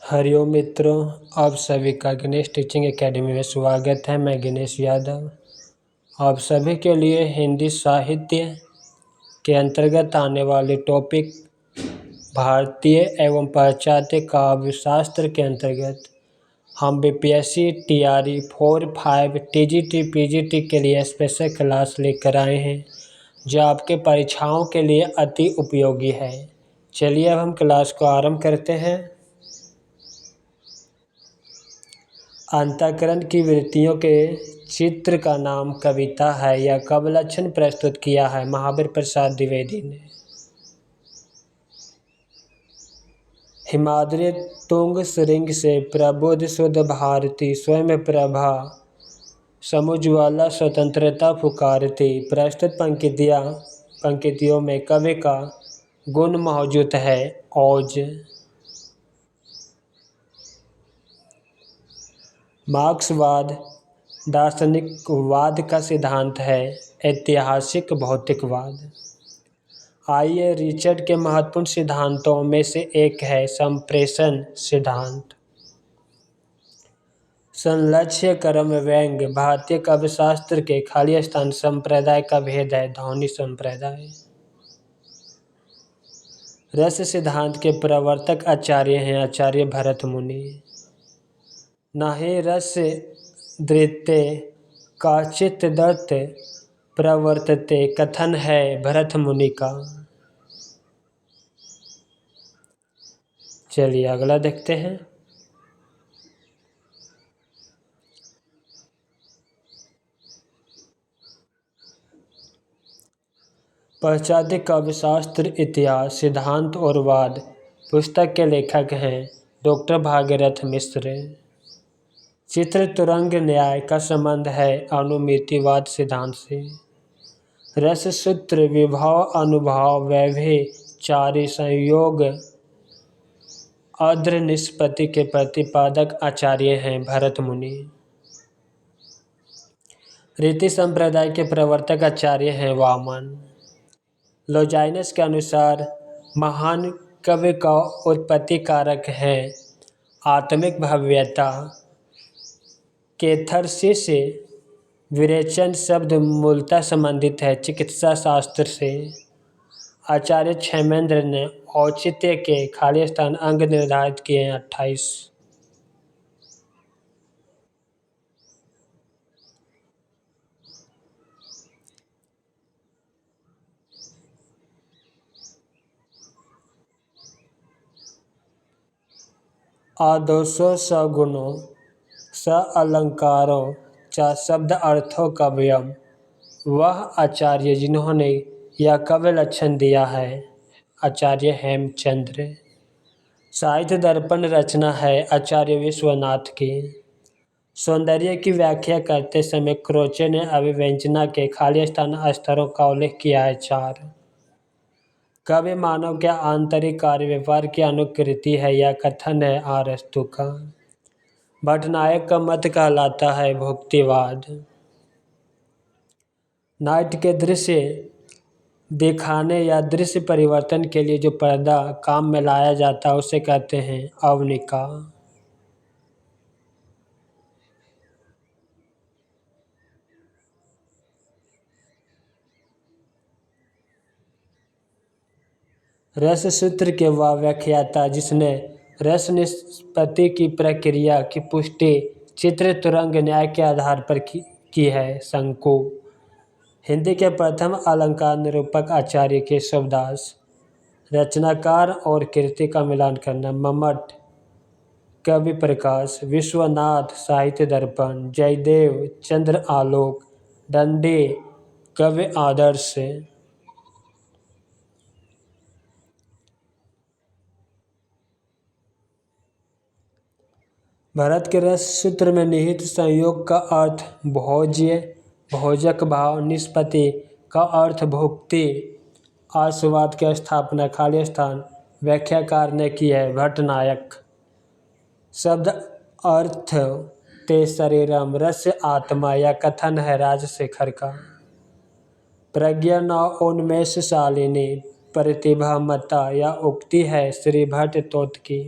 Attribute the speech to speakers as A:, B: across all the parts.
A: हरिओम मित्रों, आप सभी का गणेश टीचिंग एकेडमी में स्वागत है। मैं गणेश यादव आप सभी के लिए हिंदी साहित्य के अंतर्गत आने वाले टॉपिक भारतीय एवं पाश्चात्य काव्य शास्त्र के अंतर्गत हम बीपीएससी टीआरई 4, 5, टीजीटी, पीजीटी के लिए स्पेशल क्लास लेकर आए हैं जो आपके परीक्षाओं के लिए अति उपयोगी है। चलिए अब हम क्लास को आरंभ करते हैं। अंतःकरण की वृत्तियों के चित्र का नाम कविता है। यह कवि लक्षण प्रस्तुत किया है महावीर प्रसाद द्विवेदी ने। हिमाद्री तुंग श्रृंग से प्रबुद्ध शुद्ध भारती, स्वयं प्रभा समुज्ज्वला स्वतंत्रता पुकारती। प्रस्तुत पंक्तियों में कवि का गुण मौजूद है। औज मार्क्सवाद दार्शनिकवाद का सिद्धांत है। ऐतिहासिक भौतिकवाद। आइए रिचर्ड के महत्वपूर्ण सिद्धांतों में से एक है संप्रेषण सिद्धांत। संलक्ष्य क्रम व्यंग्य। भारतीय काव्यशास्त्र के खाली स्थान संप्रदाय का भेद है। ध्वनि संप्रदाय। रस सिद्धांत के प्रवर्तक आचार्य हैं आचार्य भरत मुनि। नाहि रस धृते काचित् दत्त प्रवर्तते कथन है भरत मुनि का। चलिए अगला देखते हैं। पाश्चात्य काव्यशास्त्र इतिहास सिद्धांत और वाद पुस्तक के लेखक हैं डॉक्टर भागीरथ मिश्र। चित्र तुरंग न्याय का संबंध है अनुमितिवाद सिद्धांत से। रस सूत्र विभाव अनुभाव व्यभिचारी संयोग अद्र निष्पत्ति के प्रतिपादक आचार्य हैं भरत मुनि। रीति संप्रदाय के प्रवर्तक आचार्य हैं वामन। लोजाइनस के अनुसार महान कवि का उत्पत्ति कारक है आत्मिक भव्यता। कैथारसिस विरेचन शब्द मूलतः संबंधित है चिकित्सा शास्त्र से। आचार्य क्षेमेंद्र ने औचित्य के खाली स्थान अंग निर्धारित किए हैं 28। आदर्शो सगुणों स अलंकारों च शब्द अर्थों काव्यम। वह आचार्य जिन्होंने यह काव्य लक्षण दिया है आचार्य हेमचंद्र। साहित्य दर्पण रचना है आचार्य विश्वनाथ की। सौंदर्य की व्याख्या करते समय क्रोचे ने अभिव्यंजना के खाली स्थान स्तरों का उल्लेख किया है 4। काव्य मानव के आंतरिक कार्य व्यवहार की अनुकृति है यह कथन है अरस्तु का। भट्टनायक का मत कहलाता है भुक्तिवाद। नाट्य के दृश्य दिखाने या दृश्य परिवर्तन के लिए जो पर्दा काम में लाया जाता है उसे कहते हैं अवनिका। रस सूत्र के वह व्याख्याता जिसने रस निष्पत्ति की प्रक्रिया की पुष्टि चित्र तुरंग न्याय के आधार पर की है शंकु। हिंदी के प्रथम अलंकार निरूपक आचार्य केशवदास। रचनाकार और कृति का मिलान करना मम्मट। कवि प्रकाश। विश्वनाथ साहित्य दर्पण। जयदेव चंद्र आलोक। दंडी कवि आदर्श। भरत के रस सूत्र में निहित संयोग का अर्थ भोज्य भोजक भाव। निष्पत्ति का अर्थ भुक्ति। आस्वाद की स्थापना खाली स्थान व्याख्याकार ने की है भट्टनायक। शब्द अर्थ ते शरीरम रस आत्मा यह कथन है राजशेखर का। प्रज्ञा न उन्मेषशालिनी प्रतिभा मता यह उक्ति है श्री भट्ट तोत की।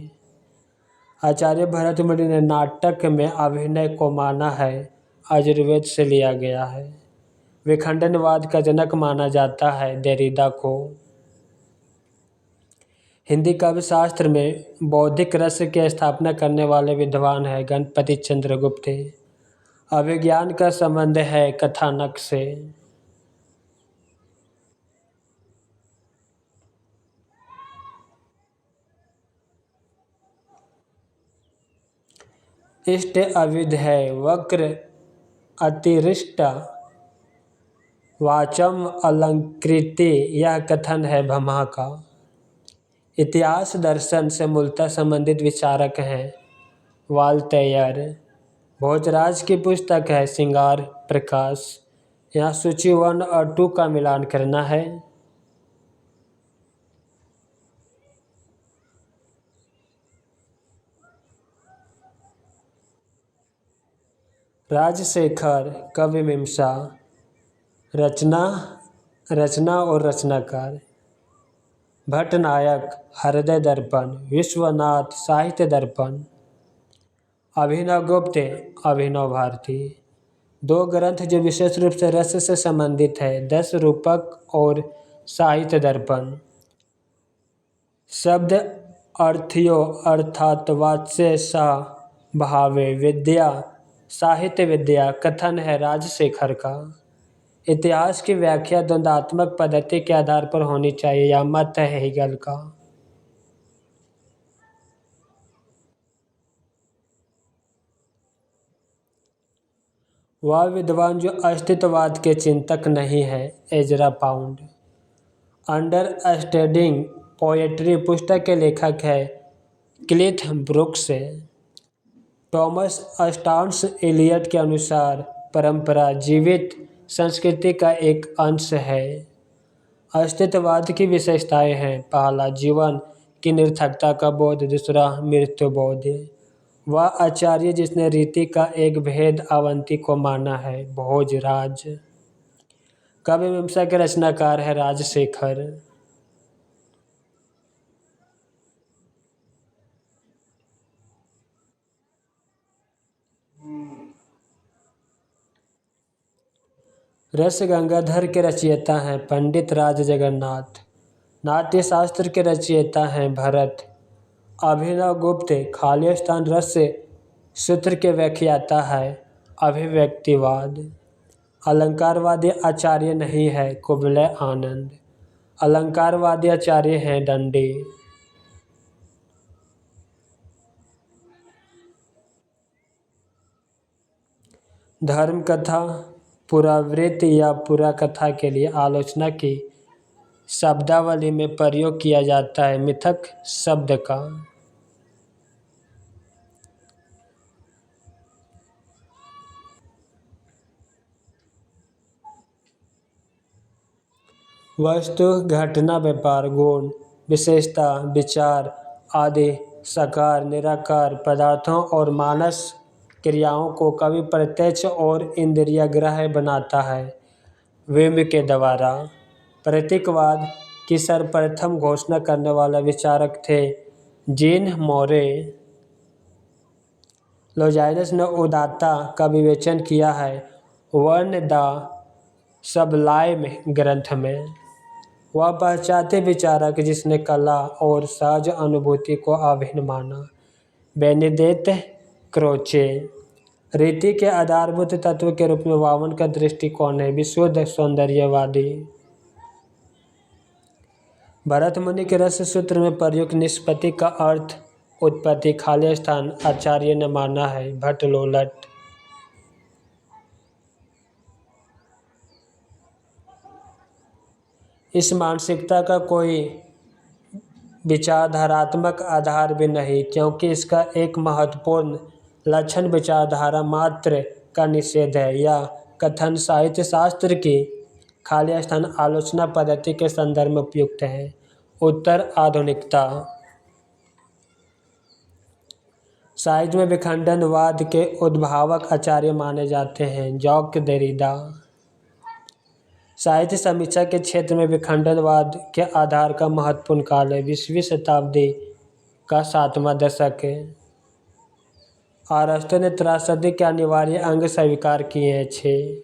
A: आचार्य भरतमुनि ने नाटक में अभिनय को माना है आयुर्वेद से लिया गया है। विखंडनवाद का जनक माना जाता है देरिदा को। हिंदी काव्य शास्त्र में बौद्धिक रस की स्थापना करने वाले विद्वान हैं गणपति चंद्रगुप्त। अभिज्ञान का संबंध है कथानक से। इष्ट अविध है वक्र अतिरिष्ट वाचम अलंकृति, यह कथन है भमा का। इतिहास दर्शन से मूलतः संबंधित विचारक हैं वाल्तेयर। भोजराज की पुस्तक है श्रृंगार प्रकाश। यहाँ सूची 1 और 2 का मिलान करना है। राजशेखर कविमीमांसा, रचना और रचनाकार। भट्टनायक हृदय दर्पण, विश्वनाथ साहित्य दर्पण। अभिनव गुप्त अभिनव भारती। 2 ग्रंथ जो विशेष रूप से रस से संबंधित है, 10 रूपक और साहित्य दर्पण। शब्द अर्थयो अर्थात वाच्य सा भावे विद्या साहित्य विद्या, कथन है राजशेखर का। इतिहास की व्याख्या द्वंद्वात्मक पद्धति के आधार पर होनी चाहिए, यह मत है हेगल का। वह विद्वान जो अस्तित्ववाद के चिंतक नहीं है एजरा पाउंड। अंडरस्टैंडिंग पोएट्री पुस्तक के लेखक है क्लिथ ब्रुक्स। टॉमस स्टार्न्स एलियट के अनुसार परंपरा जीवित संस्कृति का एक अंश है। अस्तित्ववाद की विशेषताएं हैं, पहला जीवन की निरर्थकता का बोध, दूसरा मृत्यु बोध। वह आचार्य जिसने रीति का एक भेद अवंती को माना है भोजराज। काव्यमीमांसा के रचनाकार है राजशेखर। रस गंगाधर के रचयिता हैं पंडित राज जगन्नाथ। नाट्य शास्त्र के रचयिता हैं भरत। अभिनव गुप्त खाली स्थान रस सूत्र के व्याख्याता है अभिव्यक्तिवाद। अलंकारवादी आचार्य नहीं है कुबलय आनंद। अलंकारवादी आचार्य हैं दंडी। धर्म कथा पुरावृत्ति या पुरा कथा के लिए आलोचना की शब्दावली में प्रयोग किया जाता है मिथक शब्द का। वस्तु घटना व्यापार गुण विशेषता विचार आदि साकार निराकार पदार्थों और मानस क्रियाओं को कवि प्रत्यक्ष और इंद्रिय ग्राह्य बनाता है व्यंग्य के द्वारा। प्रतीकवाद की सर्वप्रथम घोषणा करने वाला विचारक थे जीन मोरे। लोजाइनस ने उदात्ता का विवेचन किया है वन द सबलाइम ग्रंथ में। वह पाश्चात्य विचारक जिसने कला और सहज अनुभूति को अभिन्न माना बेनेडिक्ट क्रोचे। रीति के आधारभूत तत्व के रूप में वामन का दृष्टिकोण है विशुद्ध सौंदर्यवादी। भरत मुनि के रस सूत्र में प्रयुक्त निष्पत्ति का अर्थ उत्पत्ति खाली स्थान आचार्य ने माना है भट्टलोलट। इस मानसिकता का कोई विचारधारात्मक आधार भी नहीं, क्योंकि इसका एक महत्वपूर्ण लक्षण विचारधारा मात्र का निषेध है। यह कथन साहित्य शास्त्र की खाली स्थान आलोचना पद्धति के संदर्भ में उपयुक्त है। उत्तर आधुनिकता। साहित्य में विखंडनवाद के उद्भावक आचार्य माने जाते हैं जॉक देरिदा। साहित्य समीक्षा के क्षेत्र में विखंडनवाद के आधार का महत्वपूर्ण काल है 20वीं शताब्दी का 7वां दशक है। अरस्तु ने त्रासदी के अनिवार्य अंग स्वीकार किए थे।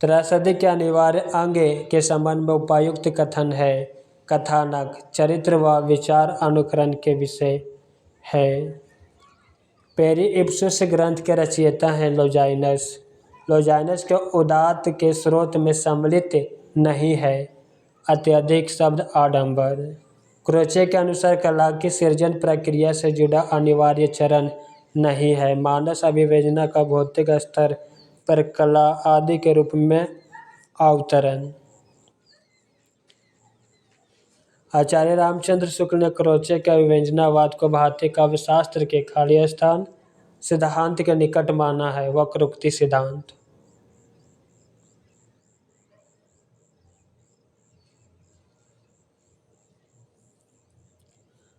A: त्रासदी के अनिवार्य अंग के संबंध में उपयुक्त कथन है। कथानक चरित्र व विचार अनुकरण के विषय है। पेरिप्सुस ग्रंथ के रचयिता हैं लोजाइनस। लोजाइनस के उदात्त के स्रोत में सम्मिलित नहीं है अत्यधिक शब्द आडंबर। क्रोचे के अनुसार कला की सृजन प्रक्रिया से जुड़ा अनिवार्य चरण नहीं है। मानस अभिव्यंजना का भौतिक स्तर पर कला आदि के रूप में अवतरण। आचार्य रामचंद्र शुक्ल ने क्रोचे के अभिव्यंजनावाद को भारतीय काव्यशास्त्र के खाली स्थान सिद्धांत के निकट माना है। वक्रोक्ति सिद्धांत।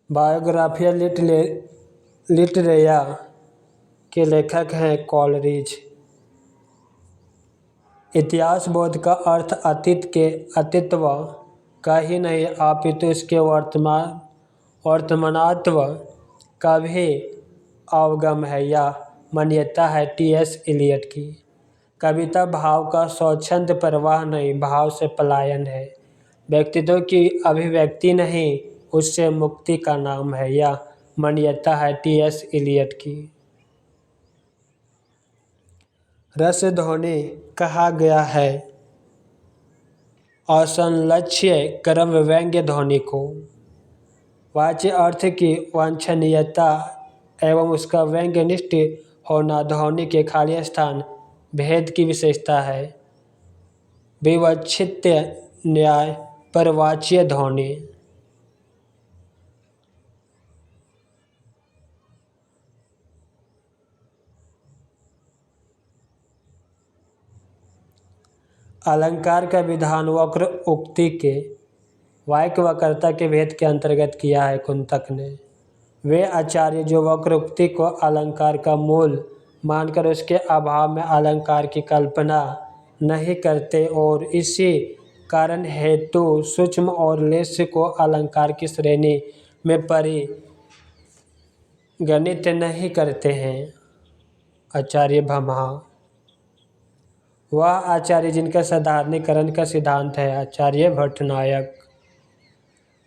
A: बायोग्राफिया लिटरेया के लेखक हैं कॉलरिज। इतिहास बोध का अर्थ अतीत के अस्तित्व का ही नहीं अपितु इसके वर्तमानत्व का भी अवगम है या मान्यता है। टी.एस. इलियट की कविता भाव का स्वच्छंद प्रवाह नहीं, भाव से पलायन है। व्यक्तित्व की अभिव्यक्ति नहीं, उससे मुक्ति का नाम है या मान्यता है। टी.एस. इलियट की रस ध्वनि कहा गया है असंलक्ष्य क्रम व्यंग्य ध्वनि को। वाच्य अर्थ की वांछनीयता एवं उसका व्यंग्यनिष्ठ होना ध्वनि के खाली स्थान भेद की विशेषता है। विवक्षित न्याय पर वाच्य ध्वनि। अलंकार का विधान वक्र उक्ति के वाक्य व कर्ता के भेद के अंतर्गत किया है कुंतक ने। वे आचार्य जो वक्र उक्ति को अलंकार का मूल मानकर उसके अभाव में अलंकार की कल्पना नहीं करते और इसी कारण हेतु सूक्ष्म और लेस्य को अलंकार की श्रेणी में परिगणित नहीं करते हैं। आचार्य भमहा वह आचार्य जिनका साधारणीकरण का सिद्धांत है। आचार्य भट्टनायक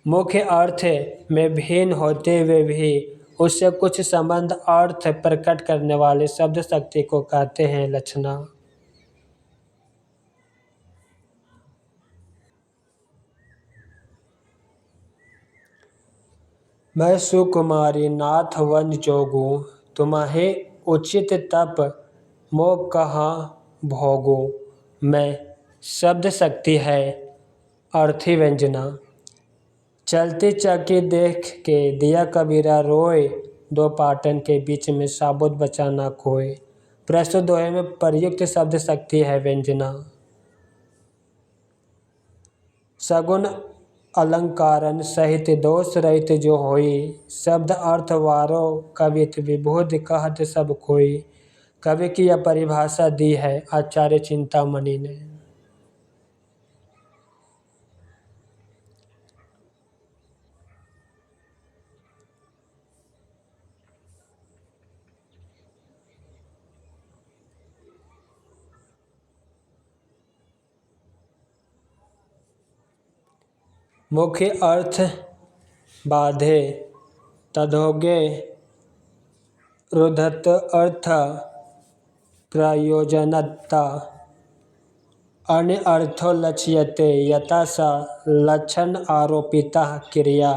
A: मुख्य अर्थ में भिन्न होते हुए भी उससे कुछ संबंध अर्थ प्रकट करने वाले शब्द शक्ति को कहते हैं लक्षणा। मैं सुकुमारी नाथ वन जोगू, तुम्हारे उचित तप मोह कहाँ भोगू। मैं शब्द शक्ति है अर्थी व्यंजना। चलती चक्की देख के दिया कबीरा रोए, दो पाटन के बीच में साबुत बचा ना कोई। प्रस्तुत दोहे में प्रयुक्त शब्द शक्ति है व्यंजना। सगुण अलंकारन सहित दोष रहित जो होई, शब्द अर्थ वारो कवित विबुध कहत सब कोई। कवि की यह परिभाषा दी है आचार्य चिंतामणि ने। मुख्य अर्थ बाधे तदोगे रुद्धत अर्थ प्रयोजनता अन्य अर्थो लक्ष्यते यथा सा लक्षण आरोपिता क्रिया।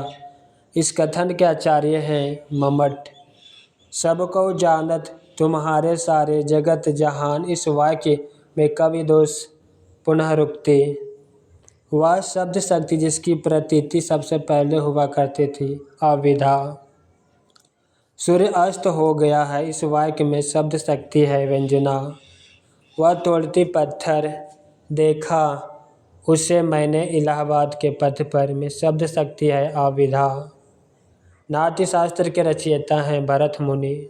A: इस कथन के आचार्य हैं मम्मट। सबको जानत तुम्हारे सारे जगत जहान। इस वाक्य में कवि दोष पुनरुक्ति। वह शब्द शक्ति जिसकी प्रतीति सबसे पहले हुआ करती थी अविधा। सूर्य अस्त हो गया है, इस वाक्य में शब्द शक्ति है व्यंजना। वह तोड़ती पत्थर देखा उसे मैंने इलाहाबाद के पथ पर, में शब्द शक्ति है अविधा। नाट्य शास्त्र के रचयिता हैं भरत मुनि।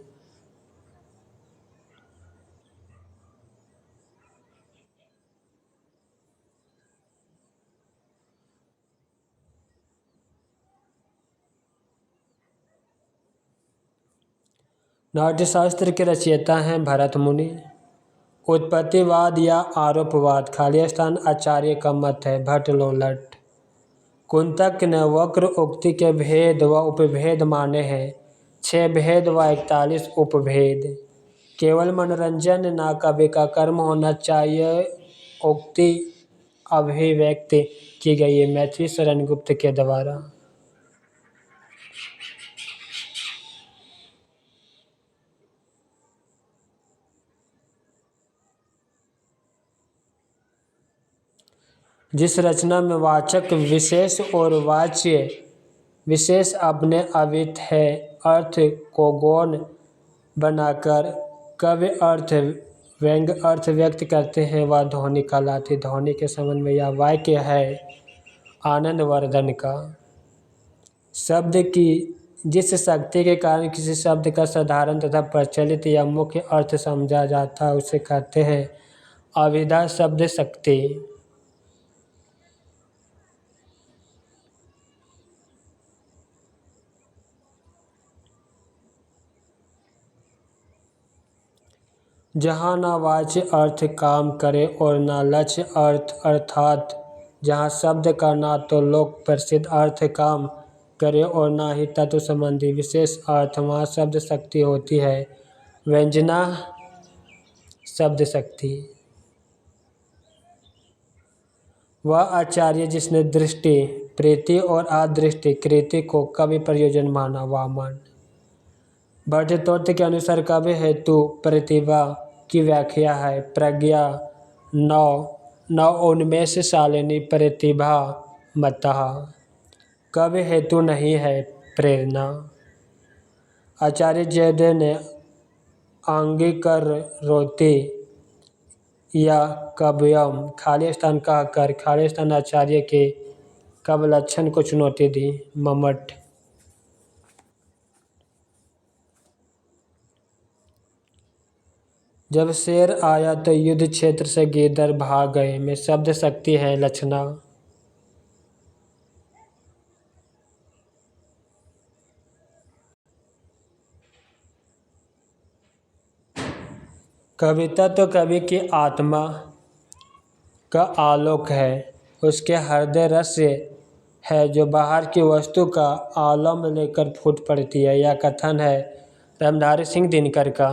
A: नाट्यशास्त्र के रचयिता हैं भरत मुनि। उत्पत्तिवाद या आरोपवाद खाली स्थान आचार्य का मत है, भट्ट लोलट। कुंतक ने वक्र उक्ति के भेद व उपभेद माने हैं, 6 भेद व 41 उपभेद। केवल मनोरंजन ना कवि का कर्म होना चाहिए, उक्ति अभिव्यक्ति की गई है मैथिली शरण गुप्त के द्वारा। जिस रचना में वाचक विशेष और वाच्य विशेष अपने अवित है, अर्थ को गौण बनाकर कवि व्यंग अर्थ व्यक्त करते हैं, वह ध्वनि कहलाती। ध्वनि के संबंध में यह वाक्य है आनंदवर्धन का। शब्द की जिस शक्ति के कारण किसी शब्द का साधारण तथा प्रचलित या मुख्य अर्थ समझा जाता है, उसे कहते हैं अभिधा शब्द शक्ति। जहाँ ना वाच्य अर्थ काम करे और ना लक्ष्य अर्थ, अर्थात जहाँ शब्द का ना तो लोक प्रसिद्ध अर्थ काम करे और ना ही तत्व संबंधी विशेष अर्थ, वहाँ शब्द शक्ति होती है, व्यंजना शब्द शक्ति। वह आचार्य जिसने दृष्टि प्रीति और अदृष्टि कृति को कवि प्रयोजन माना, वामन। भट्टतोत्र के अनुसार कवि हेतु प्रतिभा की व्याख्या है प्रज्ञा, नौ उन्मेष शालिनी प्रतिभा मतः। कवि हेतु नहीं है प्रेरणा। आचार्य जयदेव ने आंगिकरोति या कव्यम खाली स्थान कहकर खाली स्थान आचार्य के कवि लक्षण को चुनौती दी, मम्मट। जब शेर आया तो युद्ध क्षेत्र से गिरधर भाग गए में शब्द शक्ति है लक्षणा। कविता तो कवि की आत्मा का आलोक है, उसके हृदय रस है जो बाहर की वस्तु का आलम लेकर फूट पड़ती है। यह कथन है रामधारी सिंह दिनकर का।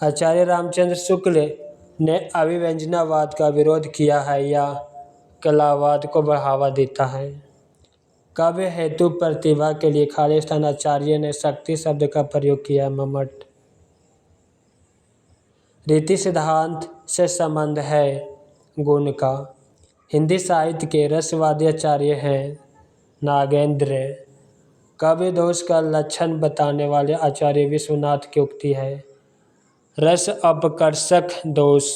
A: आचार्य रामचंद्र शुक्ल ने अभिव्यंजनावाद का विरोध किया है या कलावाद को बढ़ावा देता है। काव्य हेतु प्रतिभा के लिए खाली स्थान आचार्य ने शक्ति शब्द का प्रयोग किया, मम्मट। रीति सिद्धांत से संबंध है गुण का। हिंदी साहित्य के रसवादी आचार्य हैं नागेंद्र। काव्य दोष का लक्षण बताने वाले आचार्य विश्वनाथ की उक्ति है रस अपकर्षक दोष।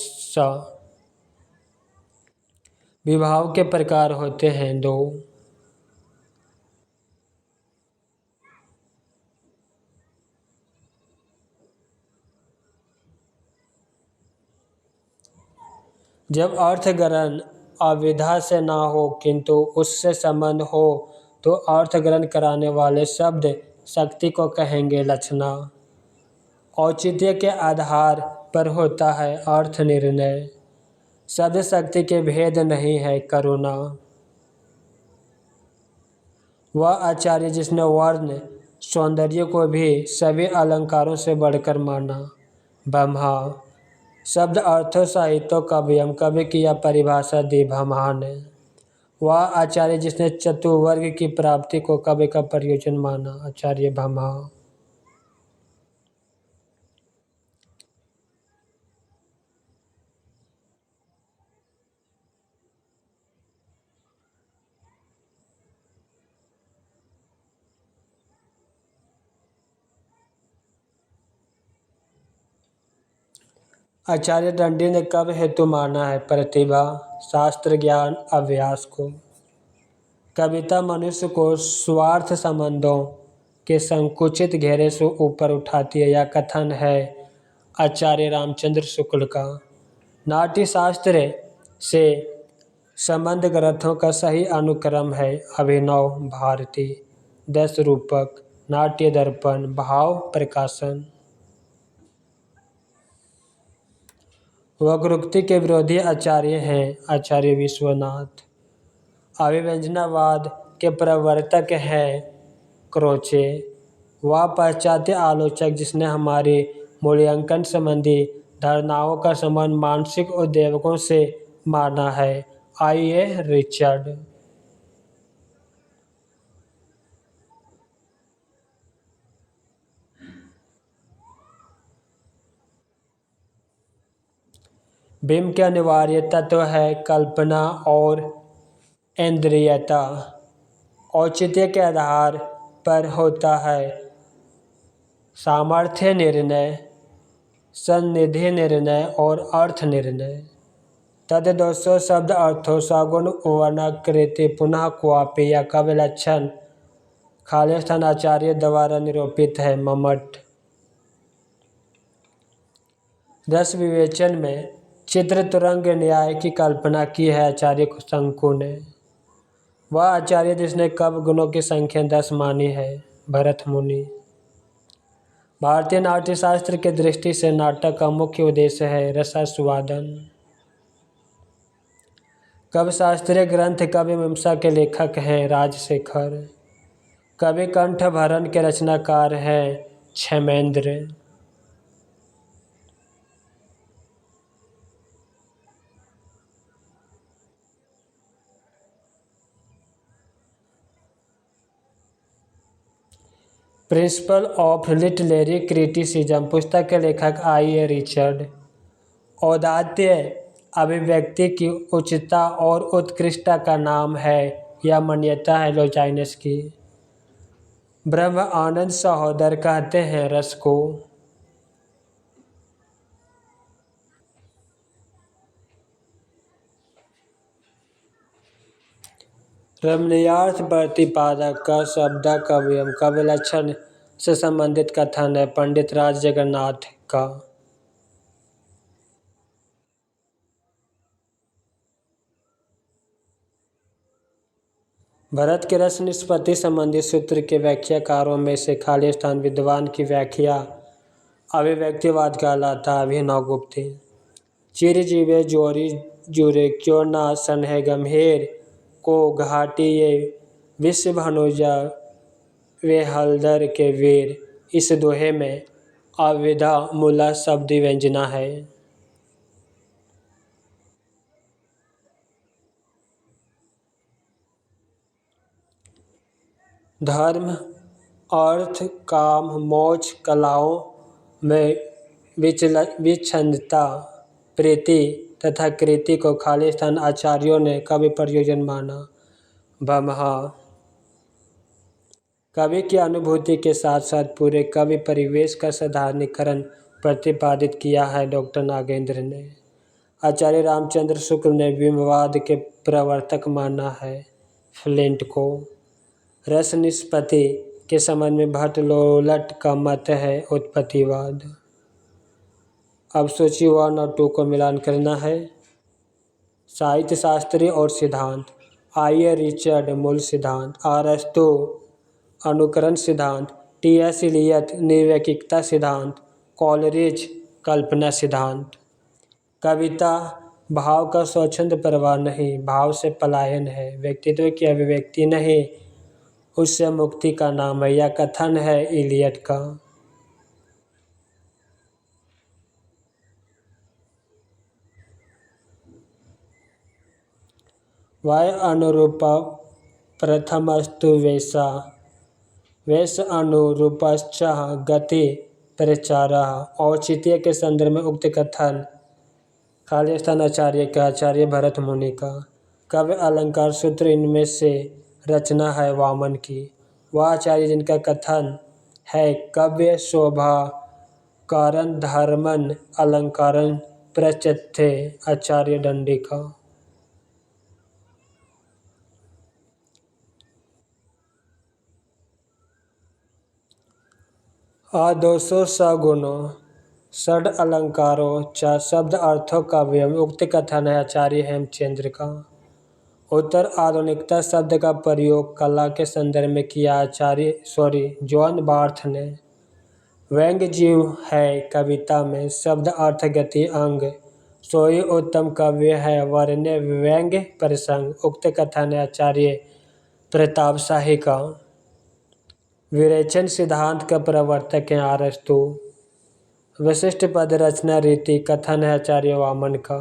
A: विभाव के प्रकार होते हैं 2। जब अर्थग्रहण अविधा से ना हो किंतु उससे संबंध हो तो अर्थग्रहण कराने वाले शब्द शक्ति को कहेंगे लक्षणा। औचित्य के आधार पर होता है अर्थ निर्णय। शब्द शक्ति के भेद नहीं है करुणा। वह आचार्य जिसने वर्ण सौंदर्य को भी सभी अलंकारों से बढ़कर माना, ब्रह्मा। शब्द अर्थों साहित्यों कव्यम कवि की यह परिभाषा दी ब्रह्मा ने। वह आचार्य जिसने चतुर्वर्ग की प्राप्ति को कवि का प्रयोजन माना, आचार्य ब्रह्मा। आचार्य दंडी ने कब हेतु माना है प्रतिभा, शास्त्र ज्ञान, अभ्यास को। कविता मनुष्य को स्वार्थ संबंधों के संकुचित घेरे से ऊपर उठाती है, यह कथन है आचार्य रामचंद्र शुक्ल का। नाट्यशास्त्र से संबंध ग्रंथों का सही अनुक्रम है अभिनव भारती, दस रूपक, नाट्य दर्पण, भाव प्रकाशन। वक्रोक्ति के विरोधी आचार्य हैं आचार्य विश्वनाथ। अभिव्यंजनावाद के प्रवर्तक हैं क्रोचे। वह पाश्चात्य आलोचक जिसने हमारी मूल्यांकन संबंधी धारणाओं का संबंध मानसिक उद्दीपकों से माना है आइए रिचर्ड। बिंब के अनिवार्य तत्व है कल्पना और इंद्रियता। औचित्य के आधार पर होता है सामर्थ्य निर्णय, सन्निधि निर्णय और अर्थ निर्णय। तद दोषो शब्द अर्थों सगुण वर्णाकृति पुनः क्वापि या कवि लक्षण खालिस्तान आचार्य द्वारा निरूपित है मम्मट। रस विवेचन में चित्र तुरंग न्याय की कल्पना की है आचार्य शंकु ने। वह आचार्य जिसने कवि गुणों की संख्या 10 मानी है भरत मुनि। भारतीय नाट्यशास्त्र की दृष्टि से नाटक का मुख्य उद्देश्य है रसास्वादन। कवि शास्त्रीय ग्रंथ कवि मीमांसा के लेखक हैं राजशेखर। कवि कंठ भरण के रचनाकार हैं Kshemendra. Principle of literary criticism पुस्तक के लेखक आई.ए. रिचर्ड। औदात्य अभिव्यक्ति की उच्चता और उत्कृष्टता का नाम है या मान्यता है लोचाइनस की। ब्रह्म आनंद सहोदर कहते हैं रस को। रमणीयार्थ प्रतिपादक का शब्द कव्यम कवि लक्षण से संबंधित कथन है पंडित राज जगन्नाथ का। भरत के रस निष्पत्ति संबंधी सूत्र के व्याख्याकारों में से खालिस्तान विद्वान की व्याख्या अभिव्यक्तिवाद कहलाता अभिनव गुप्त। चिरजीवे जोरी जुरे क्यों ना सन्हे गंभीर को घाटी ये विश्व भनुजा वे हलदर के वीर। इस दोहे में अविधा मूला शब्द व्यंजना है। धर्म अर्थ काम मोक्ष कलाओं में विच्छिन्नता प्रीति तथा कृति को खालिस्तान आचार्यों ने कवि प्रयोजन माना। भमहा कवि की अनुभूति के साथ साथ पूरे कवि परिवेश का साधारणीकरण प्रतिपादित किया है डॉक्टर नागेंद्र ने। आचार्य रामचंद्र शुक्ल ने बिंबवाद के प्रवर्तक माना है फ्लिंट को। रस निष्पत्ति के संबंध में भट्ट लोलट का मत है उत्पत्तिवाद। अब सोचिए 1 और 2 को मिलान करना है। साहित्य शास्त्री और सिद्धांत आई.ए. रिचर्ड मूल सिद्धांत, अरस्तु अनुकरण सिद्धांत, टी.एस. इलियट निर्वैयक्तिकता सिद्धांत, कॉलरिज कल्पना सिद्धांत। कविता भाव का स्वच्छंद प्रवाह नहीं, भाव से पलायन है, व्यक्तित्व की अभिव्यक्ति नहीं, उससे मुक्ति का नाम है। यह कथन है इलियट का। वै अनुरूप प्रथमस्तु वैसा वैस अनुरूपश्च गति प्रचारः। औचित्य के संदर्भ में उक्त कथन खालिस्तान आचार्य का आचार्य भरत मुनि का। काव्य अलंकार सूत्र इनमें से रचना है वामन की। वह आचार्य जिनका कथन है काव्य शोभा कारण धर्मन अलंकारन प्रचथे आचार्य दंडी का। आदोषो सगुणो षड अलंकारों च शब्द अर्थों का व्यय उक्त कथन है आचार्य हेमचंद्र का। उत्तर आधुनिकता शब्द का प्रयोग कला के संदर्भ में किया जॉन बार्थ ने। व्यंग्य जीव है कविता में शब्द अर्थ गति अंग, सोई उत्तम काव्य है वर्ण्य व्यंग्य प्रसंग। उक्त कथन है आचार्य प्रताप शाही का। विरेचन सिद्धांत का प्रवर्तक है अरस्तु। विशिष्ट पद रचना रीति कथन है आचार्य वामन का।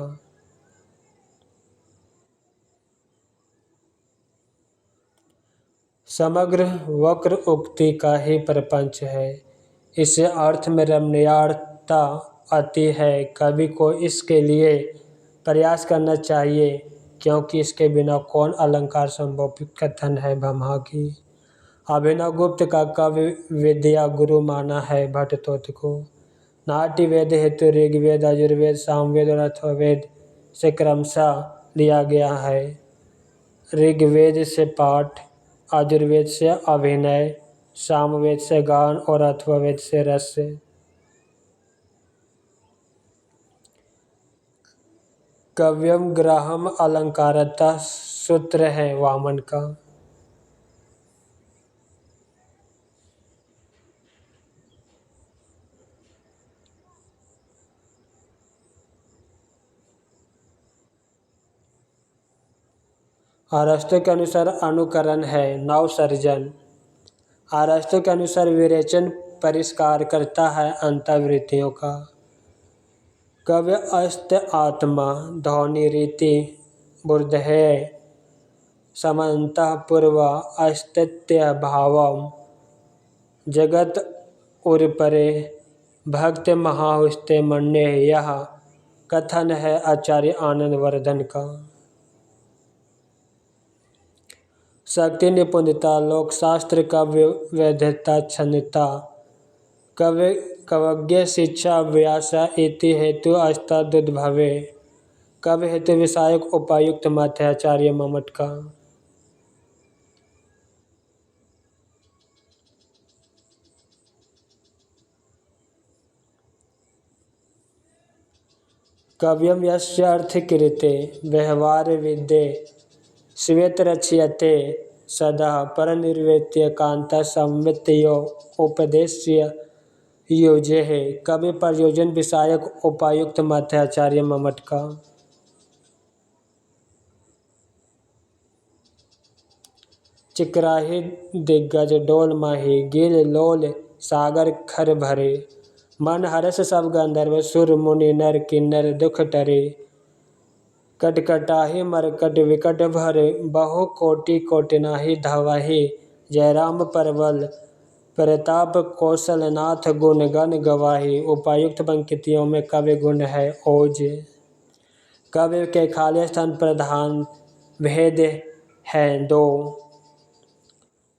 A: समग्र वक्र उक्ति का ही प्रपंच है। इससे अर्थ में रमणीयता आती है। कवि को इसके लिए प्रयास करना चाहिए क्योंकि इसके बिना कौन अलंकार संभव। कथन है ब्रह्मा की। अभिनव गुप्त का कवि विद्या गुरु माना है भट्टतोत को। नाट्य वेद हेतु ऋग्वेद यजुर्वेद सामवेद और अथर्ववेद से क्रमशः लिया गया है। ऋग्वेद से पाठ, यजुर्वेद से अभिनय, सामवेद से गान और अथर्ववेद से रस। कव्यम ग्राहम अलंकारता सूत्र है वामन का। अरस्तु के अनुसार अनुकरण है नवसृजन। अरस्तु के अनुसार विरेचन परिष्कार करता है अंतर्वृत्तियों का। कव्य अस्त आत्मा ध्वनि रीति बुद्धेय समन्तः पूर्व अस्तित्व भावम जगत उर्परे भक्त महाउस्ते मन्य। यह कथन है आचार्य आनंदवर्धन का। शक्ति निपुणता लोकशास्त्र काव्य वैधता क्षमता कवज्ञ शिक्षा व्यास इति हेतु अष्टादुद्भवे। कवि हेतु विषयक उपायुक्त मत है आचार्य मम्मट का। कव्यम यस्य अर्थकृते व्यवहार विद्ये श्वेत रच्यते सदा परनिर्वृत्य कांता संवित्तयो उपदेश्य योजे है। कवि प्रयोजन विषयक उपायुक्त मत है आचार्य मम्मट का। चिकराही दिग्गज डोल माही गिल लोल सागर खर भरे। मन हर्ष सब गंधर्व सुर मुनि नर किन्नर दुख टरे। कटकटाही मरकट विकट भरे बहु कोटि कोटिनाही धवही। जयराम परवल प्रताप कौशलनाथ गुण गण गवाही। उपायुक्त पंक्तियों में कवि गुण है ओज। कवि के खाली स्थान प्रधान भेद है दो।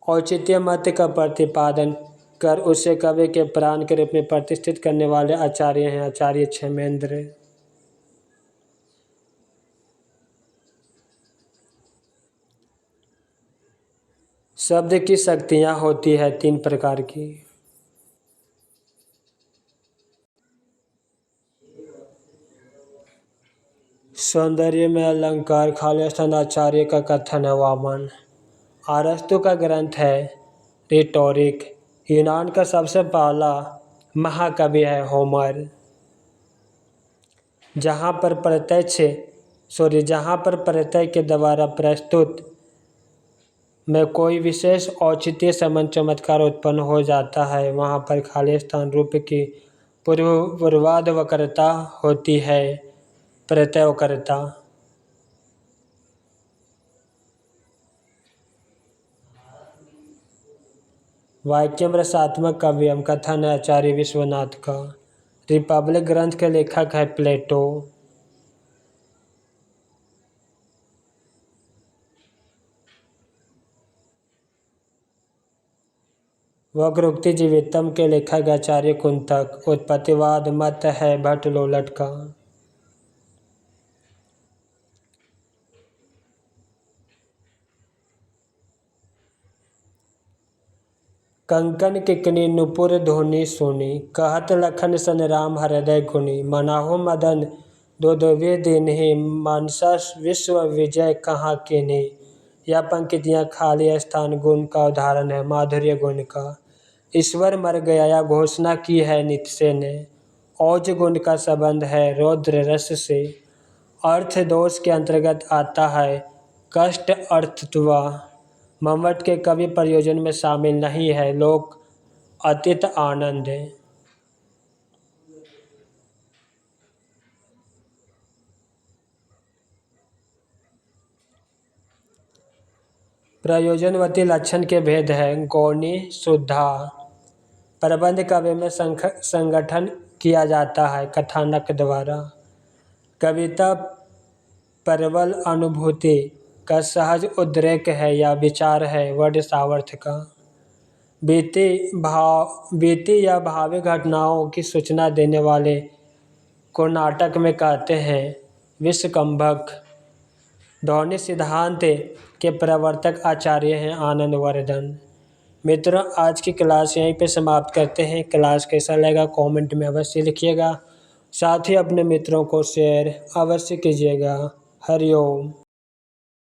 A: औचित्य मत का प्रतिपादन कर उसे कवि के प्राण के रूप में प्रतिष्ठित करने वाले आचार्य हैं आचार्य क्षेमेंद्र। शब्द की शक्तियाँ होती है 3 प्रकार की। सौंदर्य में अलंकार खाली स्थान आचार्य का कथन है वामन। अरस्तु का ग्रंथ है रिटोरिक। यूनान का सबसे पहला महाकवि है होमर। जहाँ पर प्रत्यय के द्वारा प्रस्तुत में कोई विशेष औचित्य संबंध चमत्कार उत्पन्न हो जाता है वहाँ पर खाली स्थान रूप की पूर्वाध वक्रता होती है प्रत्यय वक्रता। वाक्यम रसात्मक काव्यम कथन है आचार्य विश्वनाथ का। रिपब्लिक ग्रंथ के लेखक है प्लेटो। वक्रोक्ति जीवितम के लेखक आचार्य कुंतक। उत्पत्तिवाद मत है भट्ट लोलट का। कंकन किकनी नुपुर धोनी सोनी, कहत लखन सन राम हृदय गुनी, मनाहु मदन दो द्वि दीन्हि, मनसा विश्व विजय कहाँ कीन्हि। यह पंक्तियाँ खाली स्थान गुण का उदाहरण है, माधुर्य गुण का। ईश्वर मर गया या घोषणा की है नीत्शे ने, औज गुण का संबंध है रौद्र रस से। अर्थ दोष के अंतर्गत आता है कष्ट अर्थत्वा, मम्मट के कवि प्रयोजन में शामिल नहीं है, लोक अतीत आनंद। प्रयोजनवती लक्षण के भेद है गौणी शुद्धा। प्रबंध काव्य में संगठन किया जाता है कथानक द्वारा। कविता प्रबल अनुभूति का सहज उद्रेक है या विचार है वर्ड सामर्थ्य का। बीती या भावी घटनाओं की सूचना देने वाले को नाटक में कहते हैं विषकंभक। ध्वनि सिद्धांत के प्रवर्तक आचार्य हैं आनंदवर्धन। मित्रों, आज की क्लास यहीं पे समाप्त करते हैं। क्लास कैसा लगा कमेंट में अवश्य लिखिएगा। साथ ही अपने मित्रों को शेयर अवश्य कीजिएगा। हरिओम।